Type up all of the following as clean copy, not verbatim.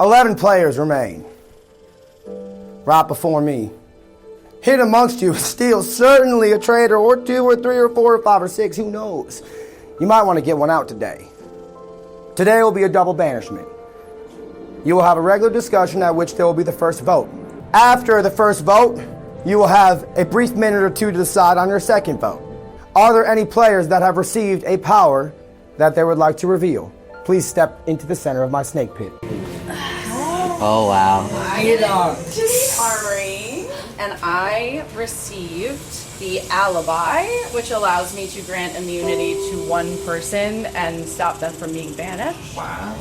11 players remain. Right before me. Hid amongst you is still certainly a traitor, or 2 or 3 or 4 or 5 or 6, who knows? You might want to get one out today. Today will be a double banishment. You will have a regular discussion at which there will be the first vote. After the first vote, you will have a brief minute or 2 to decide on your second vote. Are there any players that have received a power that they would like to reveal? Please step into the center of my snake pit. Oh, wow. I get to the armory, and I received the alibi, which allows me to grant immunity to one person and stop them from being banished. Wow.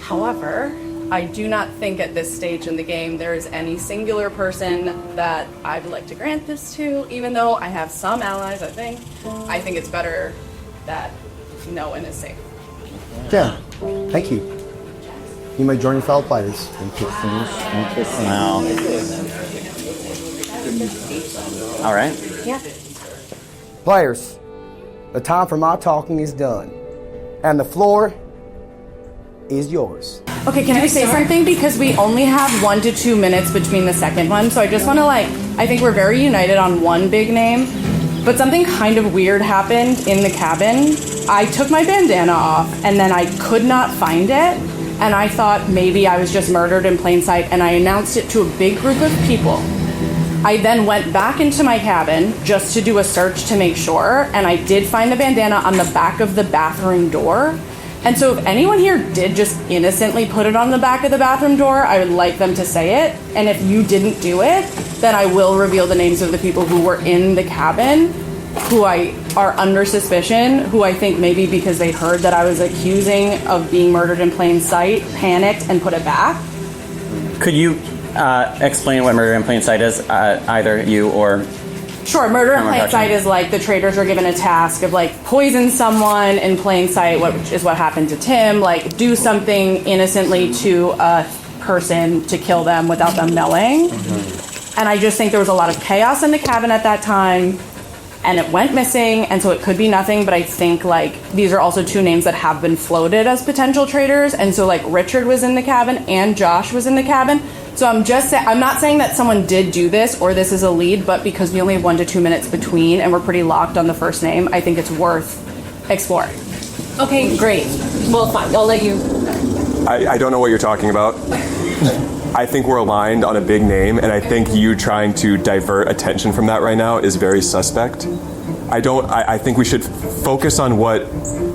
However, I do not think at this stage in the game there is any singular person that I would like to grant this to, even though I have some allies, I think. I think it's better that no one is safe. Yeah, thank you. You may join your fellow players. Wow. All right. Yeah. Players, the time for my talking is done. And the floor is yours. Okay, can I say something? Because we only have 1 to 2 minutes between the second one, so I just want to I think we're very united on one big name, but something kind of weird happened in the cabin. I took my bandana off, and then I could not find it, and I thought maybe I was just murdered in plain sight, and I announced it to a big group of people. I then went back into my cabin just to do a search to make sure, and I did find the bandana on the back of the bathroom door. And so if anyone here did just innocently put it on the back of the bathroom door, I would like them to say it. And if you didn't do it, then I will reveal the names of the people who were in the cabin, who are under suspicion, who I think maybe because they heard that I was accusing of being murdered in plain sight, panicked and put it back. Could you explain what murder in plain sight is, either you or... Sure, murder in plain sight is the traitors are given a task of poison someone in plain sight, which is what happened to Tim, do something innocently to a person to kill them without them knowing. Mm-hmm. And I just think there was a lot of chaos in the cabin at that time, and it went missing, and so it could be nothing, but I think these are also 2 names that have been floated as potential traitors, and so Richard was in the cabin and Josh was in the cabin. So I'm not saying that someone did do this or this is a lead, but because we only have 1 to 2 minutes between and we're pretty locked on the first name, I think it's worth exploring. Okay, great. Well, fine. I'll let you. I don't know what you're talking about. I think we're aligned on a big name, and I think you trying to divert attention from that right now is very suspect. I think we should focus on what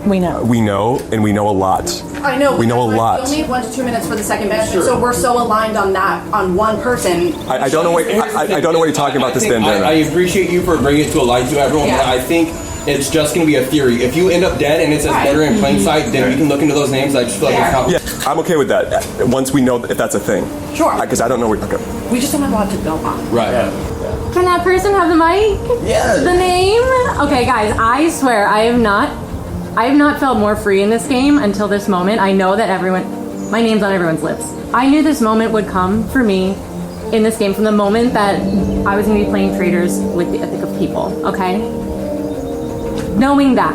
we know. And we know a lot. I know. We know a lot. We only have 1 to 2 minutes for the second banishment, so we're so aligned on that, on one person. I don't know what you're talking about. This bandana. I appreciate you for bringing it to a light to everyone, but I think it's just going to be a theory. If you end up dead and it says murder in plain sight, then we can look into those names. I just feel like yeah, I'm okay with that. Once we know if that's a thing. Sure. Because I don't know where. Okay. We just don't have a lot to go on. Right. Yeah. Can that person have the mic? Yeah. The name? Okay, guys, I swear I have not felt more free in this game until this moment. I know that my name's on everyone's lips. I knew this moment would come for me in this game from the moment that I was going to be playing traitors with the ethic of people, okay? Knowing that,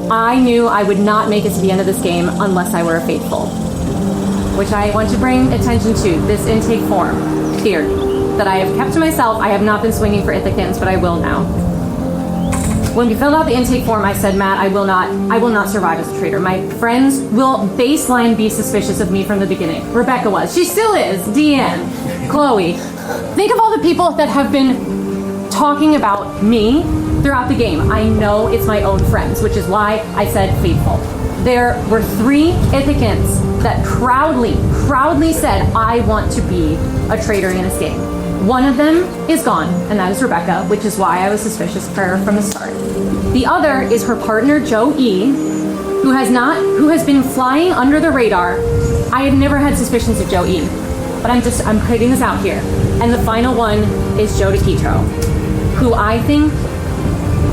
I knew I would not make it to the end of this game unless I were a faithful. Which I want to bring attention to, this intake form theory that I have kept to myself. I have not been swinging for Ithacans, but I will now. When we filled out the intake form, I said, Matt, I will not survive as a traitor. My friends will baseline be suspicious of me from the beginning. Rebecca was. She still is. Deanne. Chloe. Think of all the people that have been talking about me throughout the game. I know it's my own friends, which is why I said faithful. There were 3 Ithacans that proudly said, I want to be a traitor in this game. One of them is gone, and that is Rebecca, which is why I was suspicious of her from the start. The other is her partner, Joe E., who has been flying under the radar. I had never had suspicions of Joe E., but I'm putting this out here. And the final one is Joe DeQuitro, who I think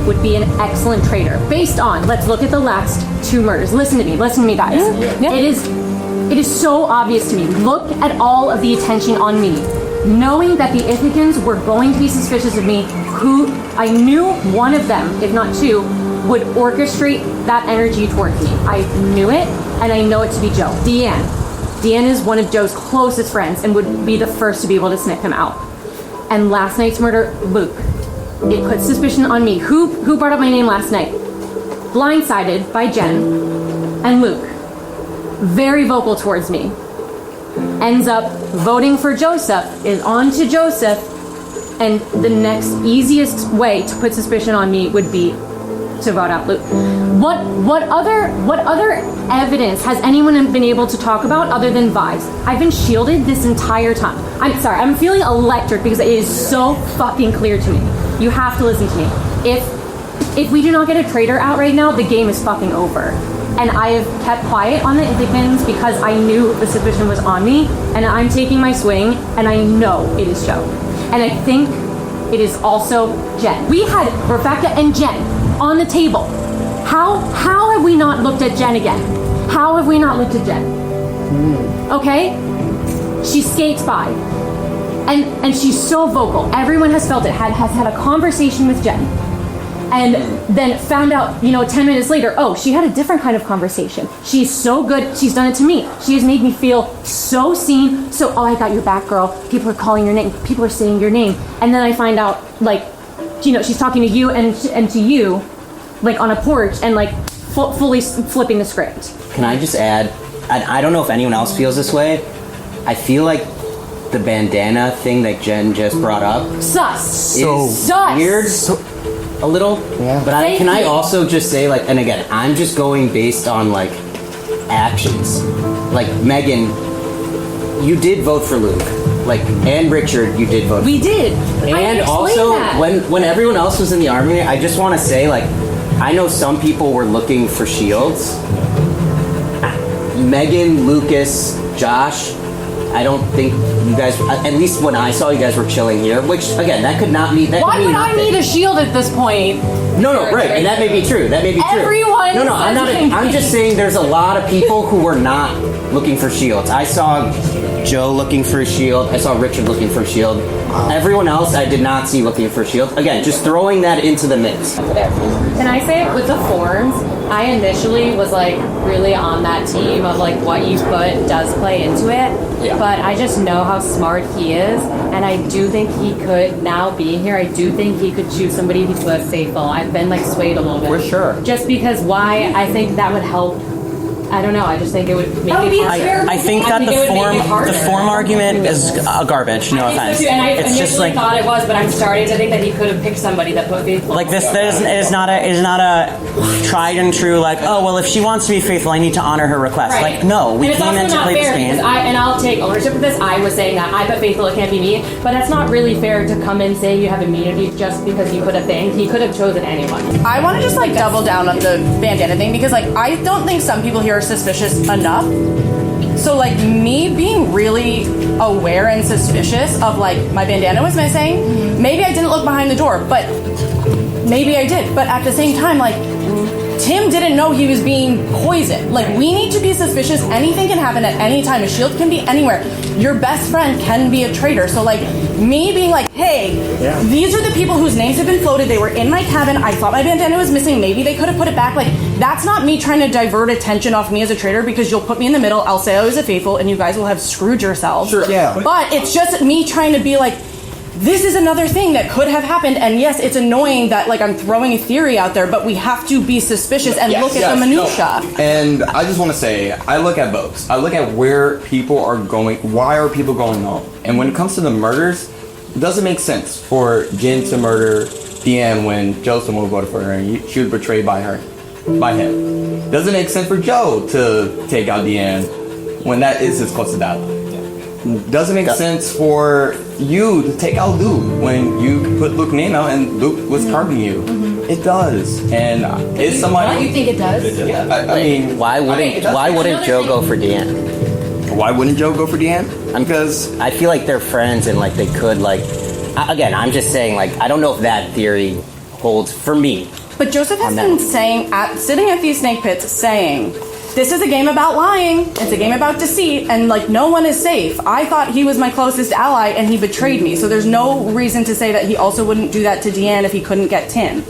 would be an excellent traitor. Based on, let's look at the last 2 murders. Listen to me, guys. Yeah. It is so obvious to me. Look at all of the attention on me. Knowing that the Ithacans were going to be suspicious of me, who I knew one of them, if not 2, would orchestrate that energy towards me. I knew it, and I know it to be Joe. Deanne. Deanne is one of Joe's closest friends and would be the first to be able to sniff him out. And last night's murder, Luke. It put suspicion on me. Who brought up my name last night? Blindsided by Jen and Luke. Very vocal towards me. Ends up voting for Joseph, is on to Joseph, and the next easiest way to put suspicion on me would be to vote out Luke. What other evidence has anyone been able to talk about other than vibes? I've been shielded this entire time. I'm sorry, I'm feeling electric because it is so fucking clear to me. You have to listen to me. If we do not get a traitor out right now, the game is fucking over. And I have kept quiet on the Indictments because I knew the suspicion was on me, and I'm taking my swing, and I know it is Joe. And I think it is also Jen. We had Rebecca and Jen on the table. How have we not looked at Jen again? How have we not looked at Jen? Okay? She skates by. And she's so vocal. Everyone has felt it, has had a conversation with Jen. And then found out, 10 minutes later, oh, she had a different kind of conversation. She's so good. She's done it to me. She has made me feel so seen. So, oh, I got your back, girl. People are calling your name. People are saying your name. And then I find out, she's talking to you and to you, on a porch and, fully flipping the script. Can I just add, I don't know if anyone else feels this way. I feel like the bandana thing that Jen just brought up Sus. is Sus. weird. A little, yeah. But can I also just say, and again, I'm just going based on actions. Megan, you did vote for Luke, and Richard, you did vote. We did. And also, when everyone else was in the army, I just want to say, I know some people were looking for shields. Megan, Lucas, Josh. I don't think you guys, at least when I saw you guys were chilling here, which, again, that could not mean, Why would I need a shield at this point? No, right, and that may be true. Everyone No, I'm just saying there's a lot of people who were not looking for shields. I saw Joe looking for a shield. I saw Richard looking for a shield. Everyone else I did not see looking for a shield. Again, just throwing that into the mix. Can I say, with the forms, I initially was really on that team of what you put does play into it. Yeah. But I just know how smart he is, and I do think he could, now being here, I do think he could choose somebody who's less faithful. I've been swayed a little bit. For sure. Just because why I think that would help. I don't know. I just think it would make it harder. I think that the form argument is garbage. No offense. And I it's just thought it was, but I'm starting to think that he could have picked somebody that put faithful. this is not a tried and true oh well, if she wants to be faithful, I need to honor her request. Right. No, we came in to play this game. And I'll take ownership of this. I was saying that I put faithful, it can't be me, but that's not really fair to come and say you have immunity just because you put a thing. He could have chosen anyone. I want to just double down on the bandana thing because I don't think some people here are suspicious enough. So me being really aware and suspicious of my bandana was missing. Maybe I didn't look behind the door, but maybe I did. But at the same time, Tim didn't know he was being poisoned. We need to be suspicious. Anything can happen at any time. A shield can be anywhere. Your best friend can be a traitor. So me being hey, these are the people whose names have been floated. They were in my cabin. I thought my bandana was missing. Maybe they could have put it back. That's not me trying to divert attention off me as a traitor because you'll put me in the middle. I'll say I was a faithful and you guys will have screwed yourselves. Sure. Yeah. But it's just me trying to be this is another thing that could have happened, and yes, it's annoying that I'm throwing a theory out there, but we have to be suspicious and look at the minutia. No. And I just want to say, I look at both. I look at where people are going. Why are people going home? And when it comes to the murders, it doesn't make sense for Jen to murder Deanne when Joseph voted for her and she was betrayed by him. Doesn't make sense for Joe to take out Deanne when that is his closest ally. Doesn't make sense for you to take out Luke when you put Luke's name out and Luke was targeting you. It does, and it's somebody. You think it does? Yeah, I mean, Why wouldn't Joe go for Deanne? Why wouldn't Joe go for Deanne? Because I feel they're friends and they could again, I'm just saying I don't know if that theory holds for me. But Joseph has been saying, sitting at these snake pits, saying, this is a game about lying, it's a game about deceit, and no one is safe. I thought he was my closest ally and he betrayed me, so there's no reason to say that he also wouldn't do that to Deanne if he couldn't get Tim.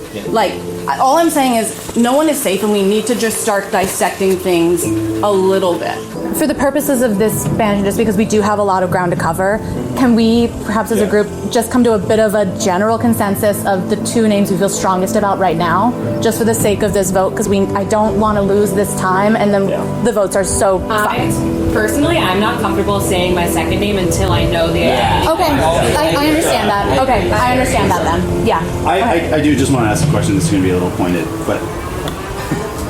All I'm saying is no one is safe and we need to just start dissecting things a little bit. for the purposes of this ban, just because we do have a lot of ground to cover, can we perhaps as a group just come to a bit of a general consensus of the 2 names we feel strongest about right now, just for the sake of this vote, because I don't want to lose this time, and then the votes are so fucked. Personally, I'm not comfortable saying my second name until I know the identity. Okay, I understand that. Okay, I understand that then. Yeah. I do just want to ask a question that's going to be a little pointed, but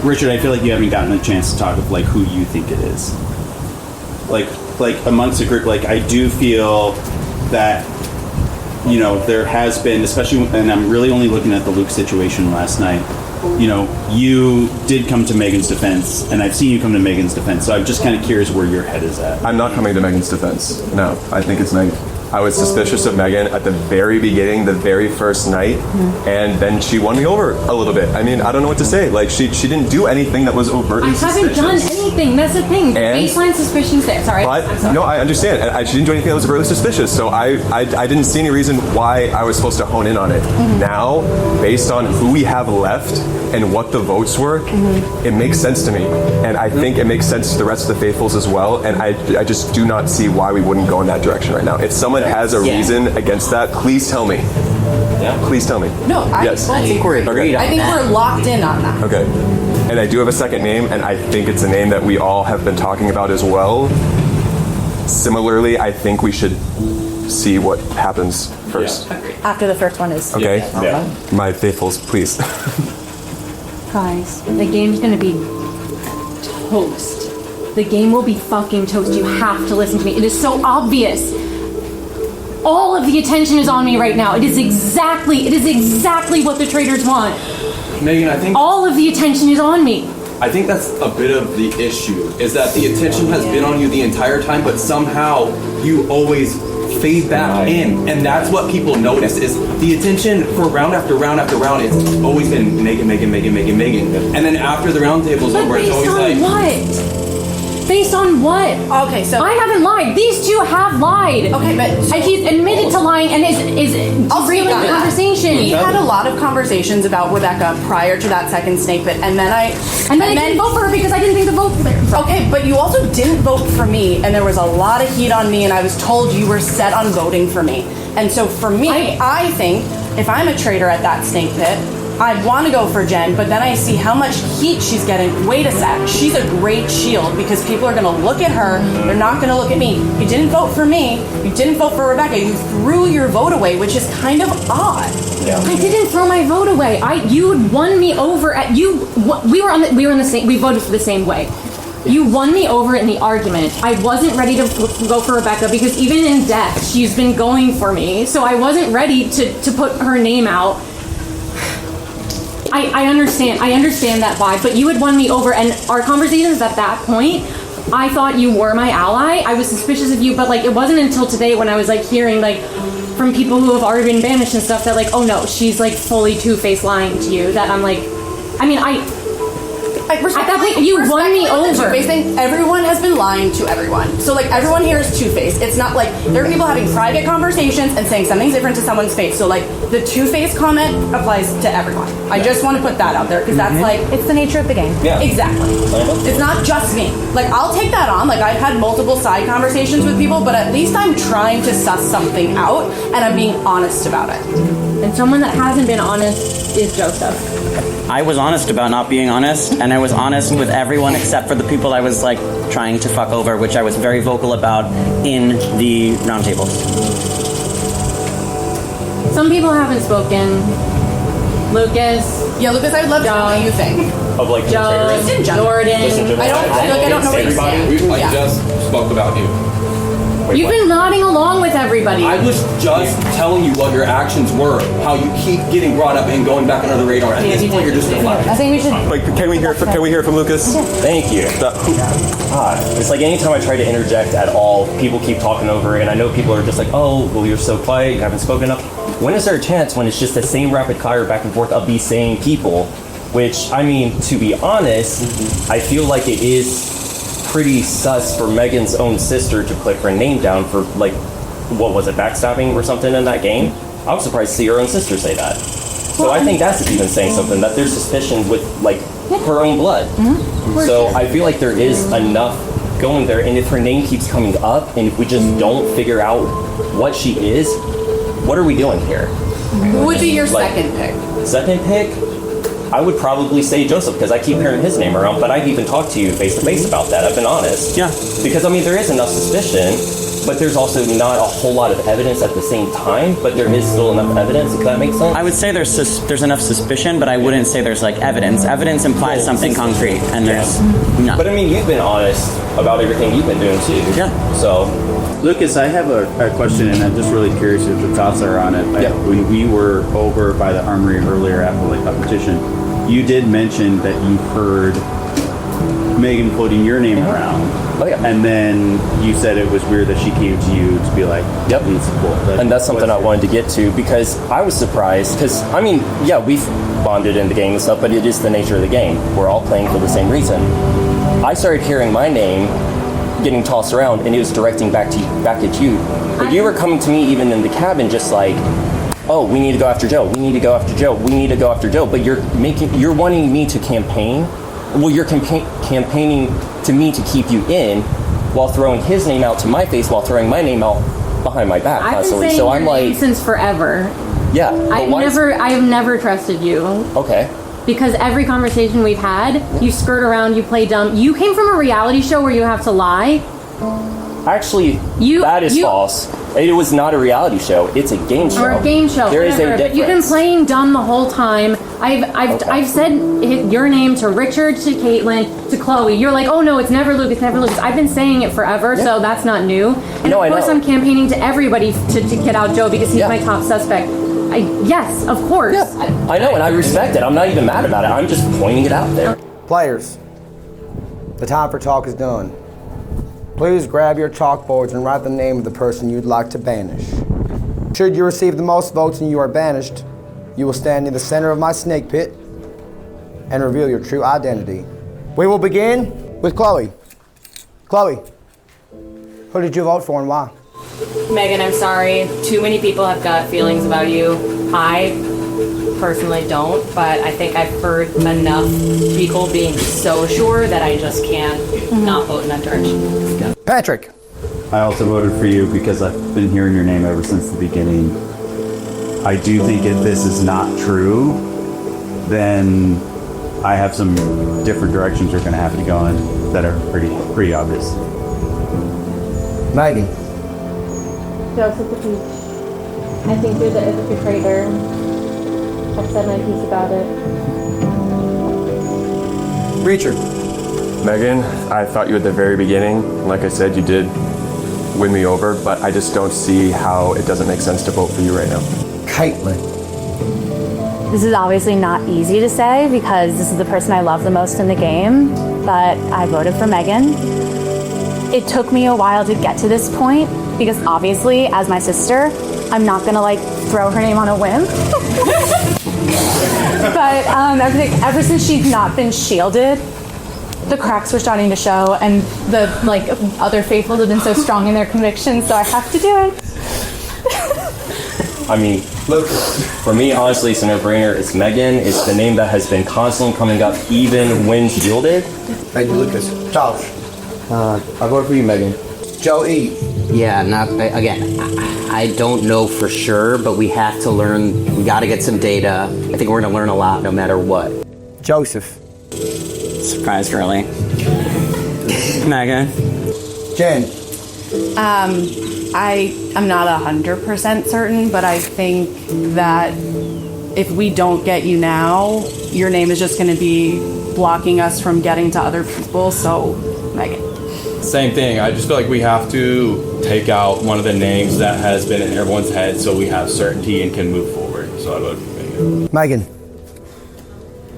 Richard, I feel like you haven't gotten a chance to talk of like who you think it is. Like amongst the group, like I do feel that, you know, there has been, especially, and I'm really only looking at the Luke situation last night, you know, you did come to Megan's defense, and I've seen you come to Megan's defense, so I'm just kind of curious where your head is at. I'm not coming to Megan's defense. No, I think it's Megan. I was suspicious of Megan at the very beginning, the very first night, and then she won me over a little bit. I mean, I don't know what to say. Like, she didn't do anything that was overtly suspicious. I haven't done anything. That's the thing. Baseline suspicion's there. Sorry. But, I'm sorry. no, I understand. She didn't do anything that was overtly suspicious, so I didn't see any reason why I was supposed to hone in on it. Now, based on who we have left and what the votes were, it makes sense to me. And I think it makes sense to the rest of the faithfuls as well, and I just do not see why we wouldn't go in that direction right now. If someone has a reason against that, please tell me. Yeah. Please tell me. No, I think we're agreed on I think that. we're locked in on that. Okay. And I do have a second name, and I think it's a name that we all have been talking about as well. Similarly, I think we should see what happens first. After the first one is. Okay? My faithfuls, please. Guys, the game's gonna be toast. The game will be fucking toast. You have to listen to me. It is so obvious. All of the attention is on me right now. It is exactly what the traders want. Megan, I think All of the attention is on me. I think that's a bit of the issue, is that the attention has been on you the entire time, but somehow you always fade back in, and that's what people notice, is the attention for round after round after round, it's always been Megan, and then after the round table's But over, it's based always on like... what? Based on what? Okay, so I haven't lied. These 2 have lied. Okay, but and he's admitted to lying and is I'll speak derailing on the that. conversation. We had a lot of conversations about Rebecca prior to that second snake pit, and then I didn't vote for her because I didn't think the vote was there. Okay, but you also didn't vote for me, and there was a lot of heat on me, and I was told you were set on voting for me. And so for me, I think if I'm a traitor at that snake pit, I'd want to go for Jen, but then I see how much heat she's getting. Wait a sec, she's a great shield because people are going to look at her, they're not going to look at me. You didn't vote for me, you didn't vote for Rebecca, you threw your vote away, which is kind of odd. I didn't throw my vote away. You won me over at you. We were in the same. We voted for the same way. You won me over in the argument. I wasn't ready to go for Rebecca because even in death, she's been going for me. So I wasn't ready to put her name out. I understand that vibe, but you had won me over, and our conversations at that point, I thought you were my ally. I was suspicious of you, but like it wasn't until today when I was like hearing like from people who have already been banished and stuff that like, oh no, she's like fully two-faced lying to you, that I'm like, I mean, at that point, you won me over. Everyone has been lying to everyone. So, like, everyone here is two-faced. It's not like there are people having private conversations and saying something's different to someone's face. So, like, the two-faced comment applies to everyone. I just want to put that out there because that's like... It's the nature of the game. Yeah. Exactly. It's not just me. Like, I'll take that on. Like, I've had multiple side conversations with people, but at least I'm trying to suss something out and I'm being honest about it. And someone that hasn't been honest is Joseph. I was honest about not being honest, and I was honest with everyone except for the people I was like trying to fuck over, which I was very vocal about in the roundtables. Some people haven't spoken. Lucas. Yeah, Lucas, I'd love to know what you think. Of like Joe, Just in general. Jordan. I don't know where you stand. We just spoke about you. You've been nodding along with everybody. I was just telling you what your actions were, how you keep getting brought up and going back under the radar. At this point, you're just deflecting. I think we should. Like, can we hear from Lucas? Thank you. It's like anytime I try to interject at all, people keep talking over it, and I know people are just like, oh, well, you're so quiet, you haven't spoken up. When is there a chance when it's just the same rapid fire back and forth of these same people? Which, I mean, to be honest, I feel like it is pretty sus for Megan's own sister to put her name down for, like, what was it, backstabbing or something in that game? I was surprised to see her own sister say that. So I think that's even saying something, that there's suspicion with, like, her own blood. So I feel like there is enough going there, and if her name keeps coming up, and if we just don't figure out what she is, what are we doing here? Who would be your Like, second pick? Second pick, I would probably say Joseph, because I keep hearing his name around, but I've even talked to you face to face about that. I've been honest. Yeah. Because, I mean, there is enough suspicion, but there's also not a whole lot of evidence at the same time, but there is still enough evidence, if that makes sense. I would say there's enough suspicion, but I wouldn't say there's like evidence. Evidence implies something concrete, and there's none. But I mean, you've been honest about everything you've been doing too. Yeah. So, Lucas, I have a question, and I'm just really curious if the thoughts are on it. Yeah. When we were over by the armory earlier after the competition, you did mention that you heard Megan floating your name around. Oh, yeah. And then you said it was weird that she came to you to be like, Yep. need support. and that's something I wanted to get to, because I was surprised, because, I mean, yeah, we've bonded in the game and stuff, but it is the nature of the game. We're all playing for the same reason. I started hearing my name getting tossed around, and it was directing back at you. But you were coming to me even in the cabin just like, oh, we need to go after Joe, we need to go after Joe, we need to go after Joe, but you're wanting me to campaign. Well, you're campaigning to me to keep you in, while throwing his name out to my face, while throwing my name out behind my back I've been constantly. saying So your I'm name like, since forever. yeah. but why is- I have never trusted you. Okay. Because every conversation we've had, you skirt around, you play dumb. You came from a reality show where you have to lie. Actually, that is false. It was not a reality show. It's a game show. Or a game show, There is a whatever. But you've been difference. playing dumb the whole time. I've said your name to Richard, to Caitlin, to Chloe. You're like, oh no, it's never Lucas, never Lucas. I've been saying it forever, so that's not new. And No, of I course know. I'm campaigning to everybody to get out Joe because he's my top suspect. Yes, of course. I know, and I respect it. I'm not even mad about it. I'm just pointing it out there. Players, the time for talk is done. Please grab your chalkboards and write the name of the person you'd like to banish. Should you receive the most votes and you are banished, you will stand in the center of my snake pit and reveal your true identity. We will begin with Chloe. Chloe, who did you vote for and why? Megan, I'm sorry. Too many people have got feelings about you. I personally don't, but I think I've heard enough people being so sure that I just can't not vote in that direction. Patrick. I also voted for you because I've been hearing your name ever since the beginning. I do think if this is not true, then I have some different directions we're going to have to go in that are pretty obvious. Megan. Joseph the Peach. I think you're the traitor. I've said my piece about it. Richard. Megan, I thought you at the very beginning. Like I said, you did win me over, but I just don't see how it doesn't make sense to vote for you right now. Caitlin. This is obviously not easy to say because this is the person I love the most in the game, but I voted for Megan. It took me a while to get to this point because obviously, as my sister, I'm not gonna like throw her name on a whim. But ever since she's not been shielded, the cracks were starting to show, and the other faithfuls have been so strong in their convictions, so I have to do it. I mean, for me, honestly, it's a no-brainer. It's Megan. It's the name that has been constantly coming up, even when shielded. Thank you, Lucas. Charles. I vote for you, Megan. Joe E. Yeah, I don't know for sure, but we have to learn. We got to get some data. I think we're going to learn a lot no matter what. Joseph. Surprised, really. Megan. Jen. I'm not 100% certain, but I think that if we don't get you now, your name is just going to be blocking us from getting to other people. So, Megan. Same thing. I just feel like we have to take out one of the names that has been in everyone's head so we have certainty and can move forward. So I vote for Megan. Megan.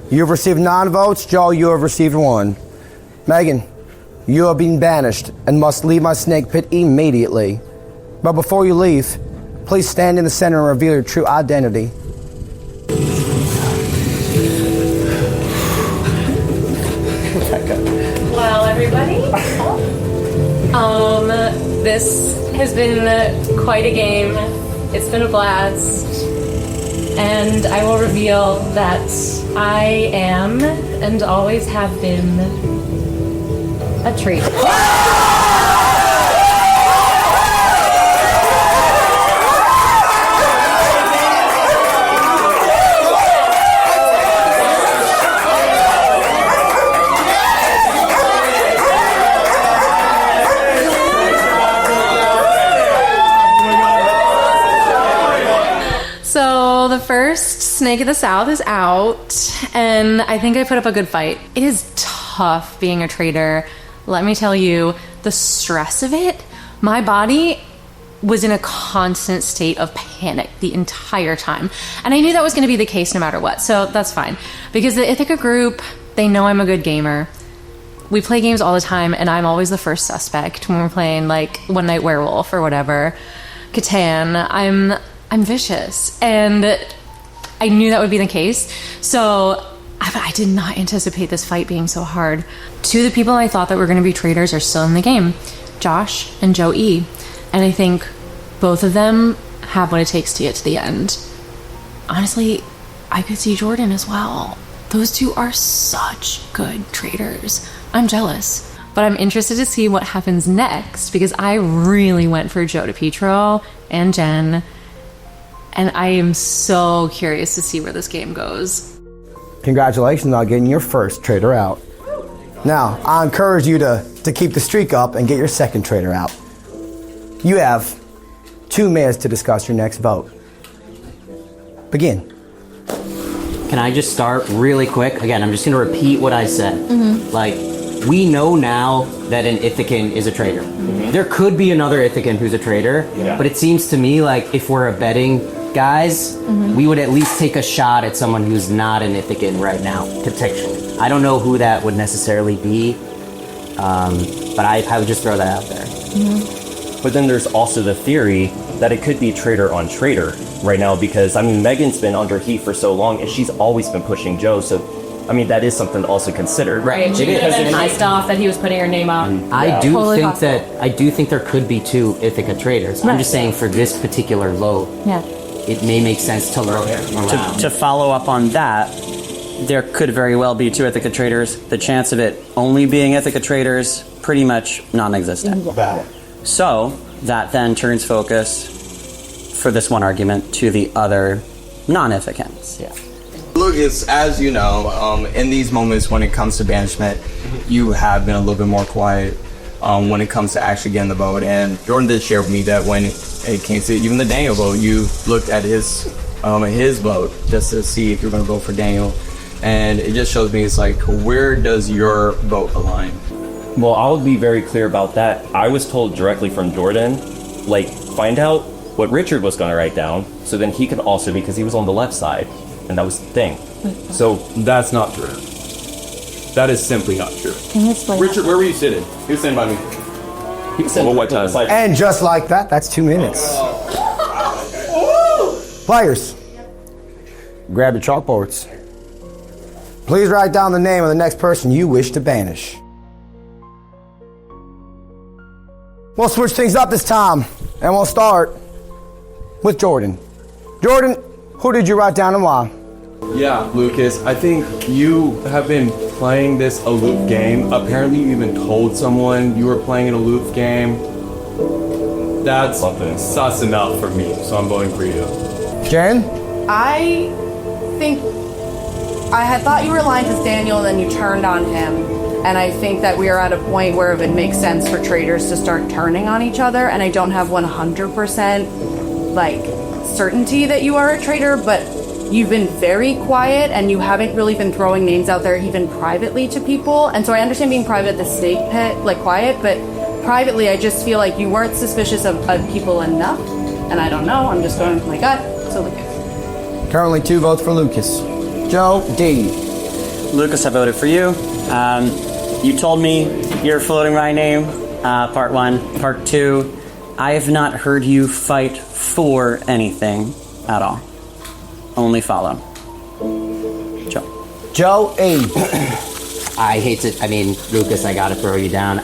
You have received 9 votes. Joe, you have received 1. Megan, you have been banished and must leave my snake pit immediately. But before you leave, please stand in the center and reveal your true identity. Well, everybody, this has been quite a game. It's been a blast. And I will reveal that I am, and always have been, a traitor. So the first Snake of the South is out, and I think I put up a good fight. It is tough being a traitor. Let me tell you, the stress of it, my body was in a constant state of panic the entire time. And I knew that was going to be the case no matter what, so that's fine. Because the Ithaca group, they know I'm a good gamer. We play games all the time, and I'm always the first suspect when we're playing, like, One Night Werewolf or whatever. Catan, I'm vicious, and I knew that would be the case. So I did not anticipate this fight being so hard. Two of the people I thought that were going to be traitors are still in the game, Josh and Joe E. And I think both of them have what it takes to get to the end. Honestly, I could see Jordan as well. Those two are such good traitors. I'm jealous. But I'm interested to see what happens next, because I really went for Joe DePietro and Jen. And I am so curious to see where this game goes. Congratulations on getting your first traitor out. Now, I encourage you to keep the streak up and get your second traitor out. You have 2 minutes to discuss your next vote. Begin. Can I just start really quick? Again, I'm just going to repeat what I said. Like, we know now that an Ithacan is a traitor. There could be another Ithacan who's a traitor, but it seems to me like if we're a betting guys, we would at least take a shot at someone who's not an Ithacan right now, potentially. I don't know who that would necessarily be, but I would just throw that out there. But then there's also the theory that it could be traitor on traitor right now, because, I mean, Megan's been under heat for so long, and she's always been pushing Joe, so, I mean, that is something to also consider. Right. She could have been pissed off that he was putting her name out. I do think there could be 2 Ithaca traitors. I'm just saying for this particular vote, it may make sense to look around. To follow up on that, there could very well be 2 Ithaca traitors. The chance of it only being Ithaca traitors, pretty much non-existent. So that then turns focus, for this one argument, to the other non-Ithacans. Lucas, as you know, in these moments when it comes to banishment, you have been a little bit more quiet when it comes to actually getting the vote. And Jordan did share with me that when it came to even the Daniel vote, you looked at his vote just to see if you're going to vote for Daniel. And it just shows me, it's like, where does your vote align? Well, I'll be very clear about that. I was told directly from Jordan, like, find out what Richard was going to write down, so then he could also, because he was on the left side, and that was the thing. So that's not true. That is simply not true. Can you explain? Richard, where were you sitting? He was sitting by me. He was sitting what time? And just like that, that's 2 minutes. Players, grab your chalkboards. Please write down the name of the next person you wish to banish. We'll switch things up this time, and we'll start with Jordan. Jordan, who did you write down and why? Yeah, Lucas, I think you have been playing this aloof game. Apparently you even told someone you were playing an aloof game. That's sus enough for me, so I'm voting for you. Jen? I think I had thought you were aligned with Daniel, then you turned on him. And I think that we are at a point where it would make sense for traitors to start turning on each other. And I don't have 100% like certainty that you are a traitor, but you've been very quiet and you haven't really been throwing names out there even privately to people. And so I understand being private at the stake pit, like quiet, but privately I just feel like you weren't suspicious of people enough. And I don't know, I'm just going with my gut. So Lucas. Currently 2 votes for Lucas. Joe D. Lucas, I voted for you. You told me you're floating my name, part 1. Part 2, I have not heard you fight for anything at all. Only follow. Joe. Joe A. I hate to, Lucas, I gotta throw you down.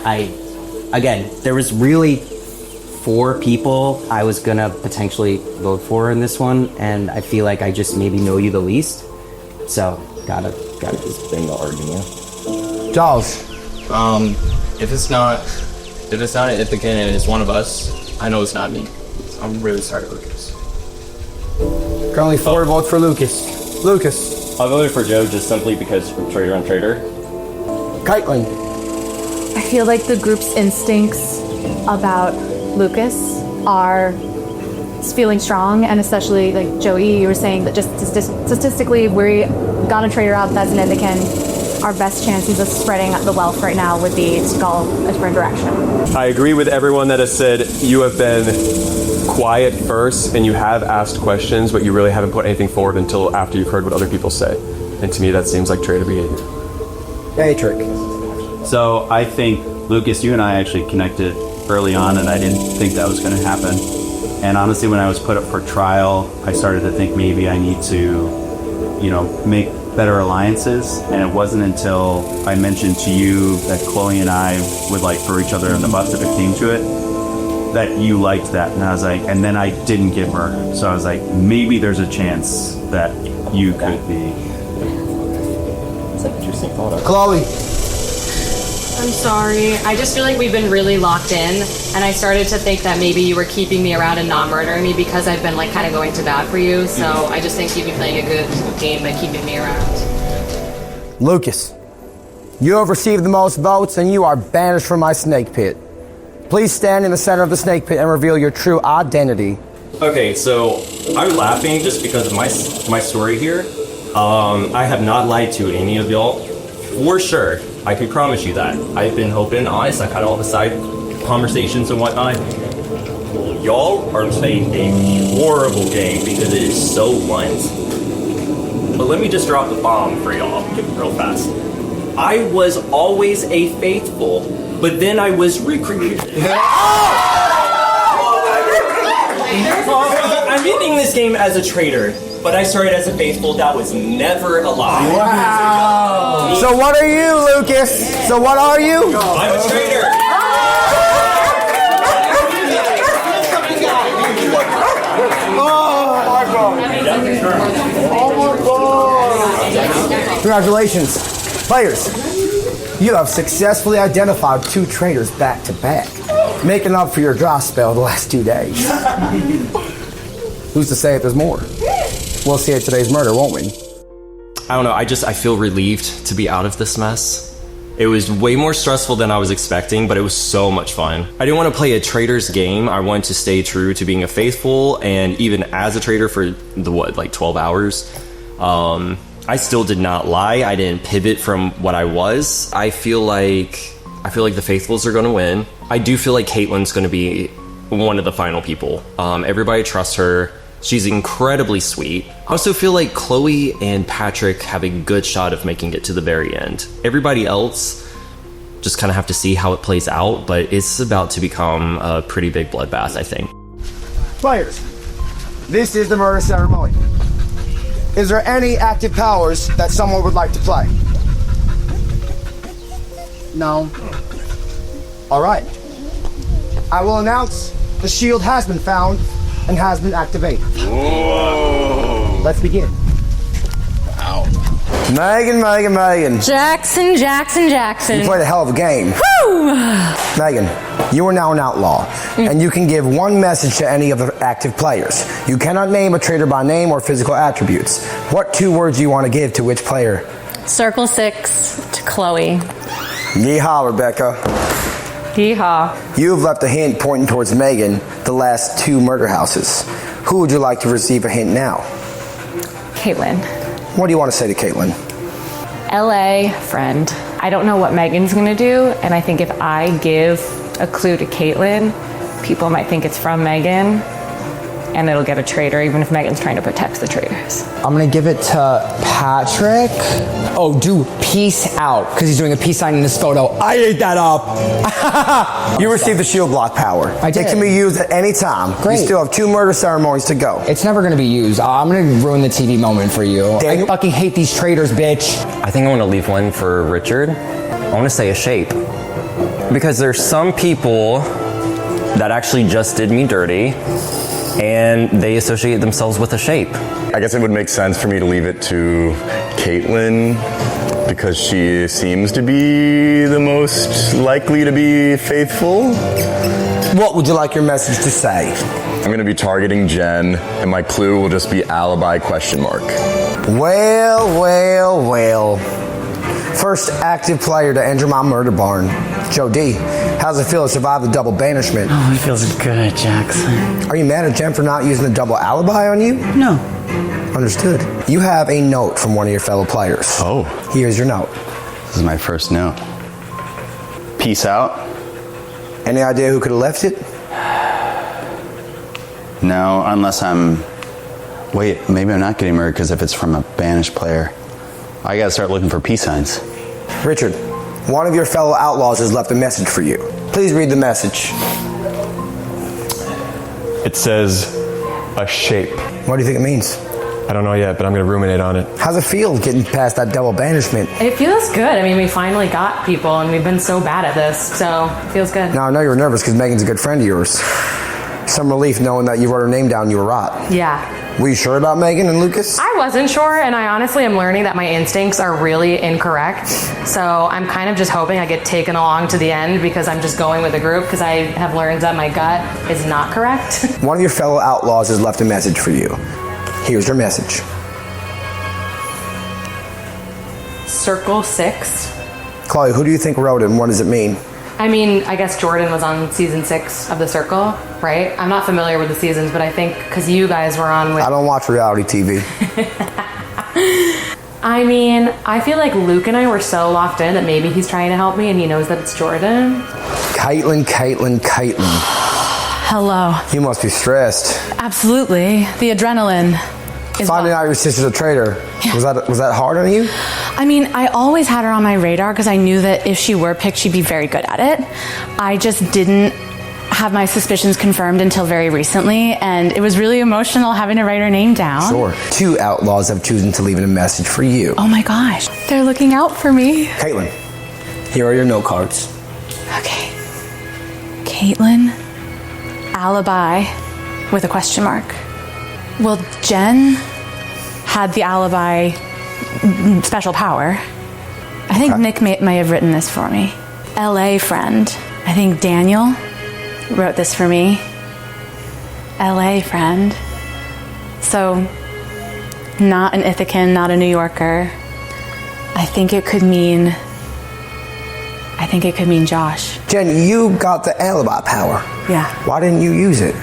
Again, there was really 4 people I was gonna potentially vote for in this one, and I feel like I just maybe know you the least. So, gotta just bring the argument. Charles. If it's not an Ithacan and it's one of us, I know it's not me. I'm really sorry, Lucas. Currently 4 votes for Lucas. Lucas. I voted for Joe just simply because traitor on traitor. Caitlin. I feel like the group's instincts about Lucas are feeling strong, and especially like Joey, you were saying that just statistically, we got a trader out that's an Indican. Our best chances of spreading the wealth right now would be to go a different direction. I agree with everyone that has said you have been quiet first and you have asked questions, but you really haven't put anything forward until after you've heard what other people say. And to me, that seems like traitor behavior. Hey, Trick. So I think, Lucas, you and I actually connected early on, and I didn't think that was going to happen. And honestly, when I was put up for trial, I started to think maybe I need to, make better alliances. And it wasn't until I mentioned to you that Chloe and I would like throw each other in the bus if it came to it, that you liked that. And I was like, and then I didn't get murdered. So I was like, maybe there's a chance that you could be. It's an interesting thought. Chloe. I'm sorry. I just feel like we've been really locked in, and I started to think that maybe you were keeping me around and not murdering me because I've been like kind of going to bat for you. So I just think you'd be playing a good game by keeping me around. Lucas, you have received the most votes, and you are banished from my snake pit. Please stand in the center of the snake pit and reveal your true identity. Okay, so I'm laughing just because of my story here. I have not lied to any of y'all, for sure. I can promise you that. I've been open and honest. I've had all the side conversations and whatnot. Well, y'all are playing a horrible game because it is so blunt. But let me just drop the bomb for y'all real fast. I was always a faithful, but then I was recreated. I'm ending this game as a traitor, but I started as a faithful. That was never a lie. Wow. So what are you, Lucas? So what are you? I'm a traitor. Congratulations. Players, you have successfully identified 2 traitors back to back, making up for your dry spell the last 2 days. Who's to say if there's more? We'll see at today's murder, won't we? I don't know, I feel relieved to be out of this mess. It was way more stressful than I was expecting, but it was so much fun. I didn't want to play a traitor's game. I wanted to stay true to being a faithful, and even as a traitor for 12 hours. I still did not lie. I didn't pivot from what I was. I feel like the faithfuls are going to win. I do feel like Caitlin's going to be one of the final people. Everybody trusts her. She's incredibly sweet. I also feel like Chloe and Patrick have a good shot of making it to the very end. Everybody else just kind of have to see how it plays out, but it's about to become a pretty big bloodbath, I think. Players, this is the murder ceremony. Is there any active powers that someone would like to play? No. All right. I will announce the shield has been found and has been activated. Whoa. Let's begin. Ow. Megan. Jackson. You played a hell of a game. Woo! Megan, you are now an outlaw, and you can give one message to any of the active players. You cannot name a traitor by name or physical attributes. What 2 words do you want to give to which player? Circle 6 to Chloe. Yeehaw, Rebecca. Yeehaw. You have left a hint pointing towards Megan, the last 2 murder houses. Who would you like to receive a hint now? Caitlin. What do you want to say to Caitlin? LA friend. I don't know what Megan's gonna do, and I think if I give a clue to Caitlin, people might think it's from Megan, and it'll get a traitor, even if Megan's trying to protect the traitors. I'm gonna give it to Patrick. Oh, do peace out, because he's doing a peace sign in this photo. I ate that up. You received the shield block power. I did. It can be used at any time. Great. You still have 2 murder ceremonies to go. It's never gonna be used. I'm gonna ruin the TV moment for you. I fucking hate these traitors, bitch. I think I want to leave one for Richard. I want to say a shape. Because there's some people that actually just did me dirty, and they associate themselves with a shape. I guess it would make sense for me to leave it to Caitlin because she seems to be the most likely to be faithful. What would you like your message to say? I'm going to be targeting Jen, and my clue will just be alibi ? Well. First active player to enter my murder barn. Joe D, how's it feel to survive the double banishment? Oh, it feels good, Jackson. Are you mad at Jen for not using the double alibi on you? No. Understood. You have a note from one of your fellow players. Oh. Here's your note. This is my first note. Peace out. Any idea who could have left it? No, unless I'm... Wait, maybe I'm not getting murdered because if it's from a banished player, I gotta start looking for peace signs. Richard, one of your fellow outlaws has left a message for you. Please read the message. It says, a shape. What do you think it means? I don't know yet, but I'm going to ruminate on it. How's it feel getting past that double banishment? It feels good. I mean, we finally got people, and we've been so bad at this, so it feels good. Now, I know you were nervous because Megan's a good friend of yours. Some relief knowing that you wrote her name down and you were right. Yeah. Were you sure about Megan and Lucas? I wasn't sure, and I honestly am learning that my instincts are really incorrect. So I'm kind of just hoping I get taken along to the end because I'm just going with the group because I have learned that my gut is not correct. One of your fellow outlaws has left a message for you. Here's your message. Circle 6. Chloe, who do you think wrote it and what does it mean? I mean, I guess Jordan was on season 6 of The Circle, right? I'm not familiar with the seasons, but I think because you guys were on with... I don't watch reality TV. I mean, I feel like Luke and I were so locked in that maybe he's trying to help me and he knows that it's Jordan. Caitlin. Hello. You must be stressed. Absolutely. The adrenaline is Finding out your sister's a traitor. Yeah. Was that hard on you? I mean, I always had her on my radar because I knew that if she were picked, she'd be very good at it. I just didn't have my suspicions confirmed until very recently, and it was really emotional having to write her name down. Sure. 2 outlaws have chosen to leave a message for you. Oh my gosh. They're looking out for me. Caitlin, here are your note cards. Okay. Caitlin, alibi with a question mark. Well, Jen had the alibi special power. I think Nick may have written this for me. LA friend. I think Daniel wrote this for me. LA friend. So, not an Ithacan, not a New Yorker. I think it could mean Josh. Jen, you got the alibi power. Yeah. Why didn't you use it?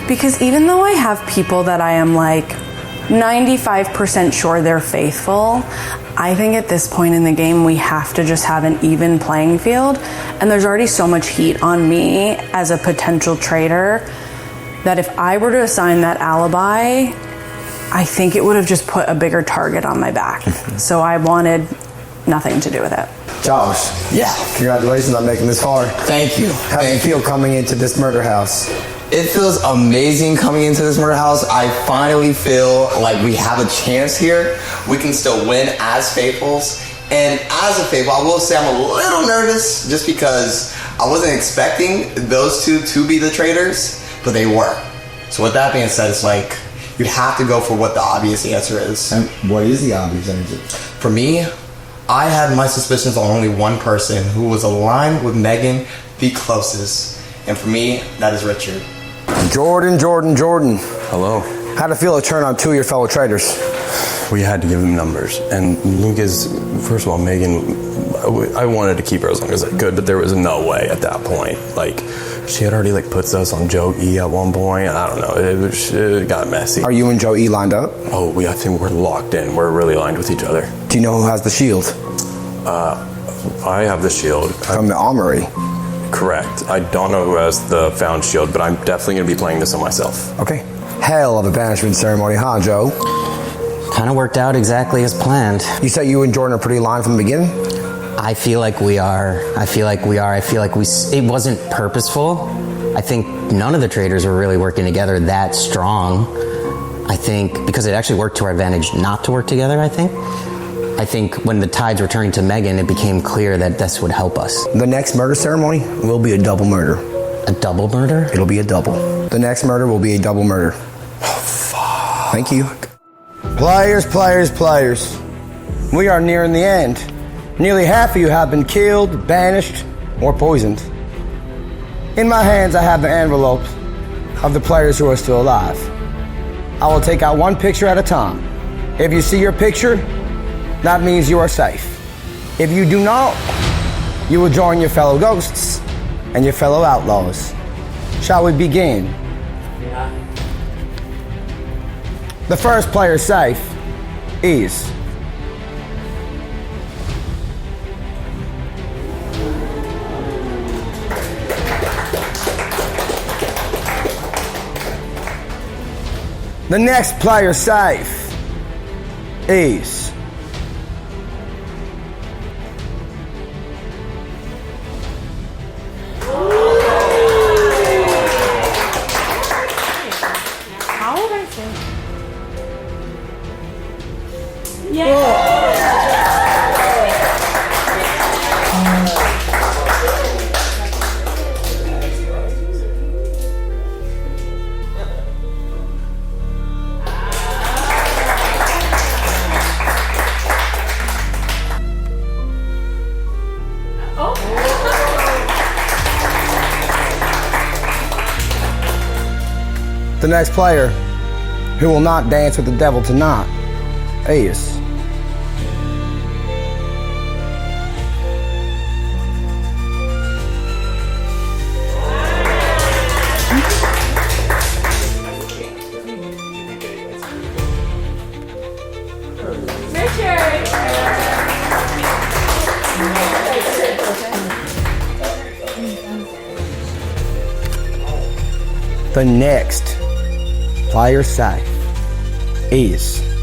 Because even though I have people that I am like 95% sure they're faithful, I think at this point in the game we have to just have an even playing field, and there's already so much heat on me as a potential traitor that if I were to assign that alibi, I think it would have just put a bigger target on my back. So I wanted nothing to do with it. Josh. Yeah. Congratulations on making this far. Thank you. How do you feel coming into this murder house? It feels amazing coming into this murder house. I finally feel like we have a chance here. We can still win as faithfuls. And as a faithful, I will say I'm a little nervous just because I wasn't expecting those two to be the traitors, but they were. So with that being said, it's like you have to go for what the obvious answer is. And what is the obvious answer? For me, I had my suspicions on only one person who was aligned with Megan the closest. And for me, that is Richard. Jordan. Hello. How'd it feel to turn on 2 of your fellow traitors? We had to give them numbers. And Lucas, first of all, Megan, I wanted to keep her as long as I could, but there was no way at that point. Like, she had already puts us on Joe E at one point. I don't know. It got messy. Are you and Joe E lined up? Oh, I think we're locked in. We're really aligned with each other. Do you know who has the shield? I have the shield. From the armory. Correct. I don't know who has the found shield, but I'm definitely going to be playing this on myself. Okay. Hell of a banishment ceremony, huh, Joe? Kind of worked out exactly as planned. You say you and Jordan are pretty aligned from the beginning? I feel like we are. It wasn't purposeful. I think none of the traders were really working together that strong. I think because it actually worked to our advantage not to work together, I think when the tides were turning to Megan, it became clear that this would help us. The next murder ceremony will be a double murder. A double murder? It'll be a double. The next murder will be a double murder. Oh, fuck. Thank you. Players. We are nearing the end. Nearly half of you have been killed, banished, or poisoned. In my hands, I have the envelope of the players who are still alive. I will take out one picture at a time. If you see your picture, that means you are safe. If you do not, you will join your fellow ghosts and your fellow outlaws. Shall we begin? Yeah. The first player safe is the next player safe is How would I say? the next player who will not dance with the devil tonight is the next player safe is